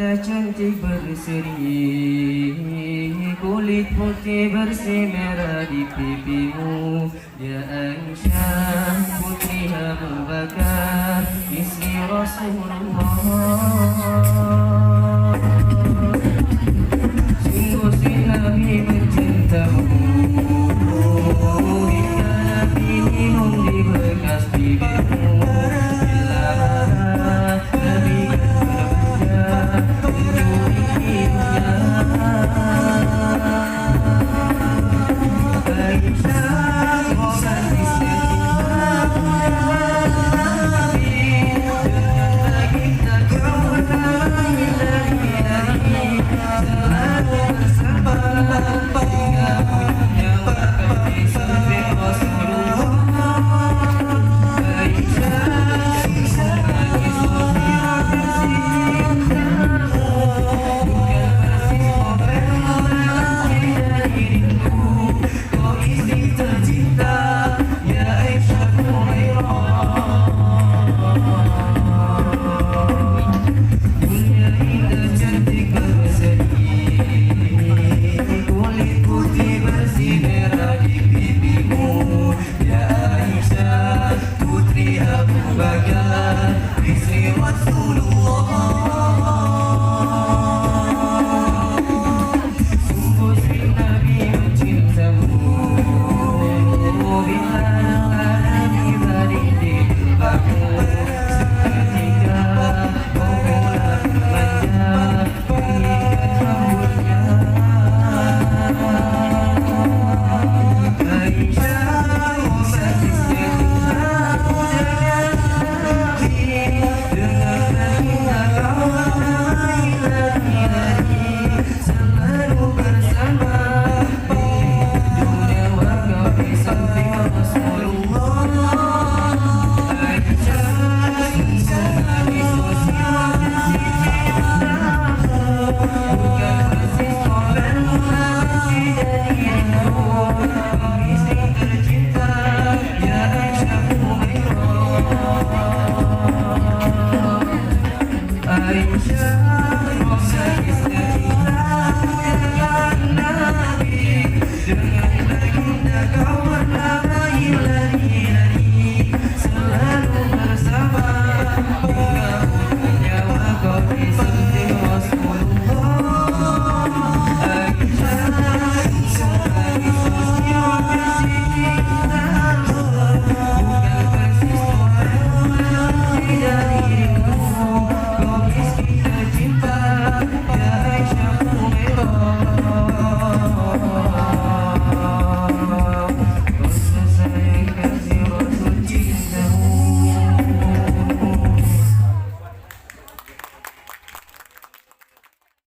indah cantik berseri, kulit putih bersih merah di pipimu. Ya Aisyah putri Abu Bakar, istri Rasulullah. Sungguh si Nabi mencintamu, hingga Nabi minum di bekas bibirmu. Bila marah Nabi kan berbeda menjurikinya. Aisyah romantis cintamu Nabi, dengan baginda kau menangis dari-dari, selalu bersama hingga punya waktu sampai Rasulullah. Aisyah menangis Sofia kasih cintamu, bukan persis novel menanti dari rindu. Kau istri tercinta, ya Aisyah Humairah. Dunia indah cantik berseri, kulit putih bersih merah di pipimu. Ya Aisyah putri Abu Bakar, istri Rasulullah. Sungguh si Nabi mencintamu, bila Nabi baring di depanmu. Seketika kau mulai manja, mengikat rambutnya. Aisyah romantisnya cintamu dengan Nabi, dengan baginda kau menangis dari-dari, selalu bersama dunia wakau di samping Rasulullah. Aisyah menangis Sofia kasih cintamu, bukan persis novel menanti dari rindu. Kau istri tercinta, ya Aisyah Humairah. Aisyah romantis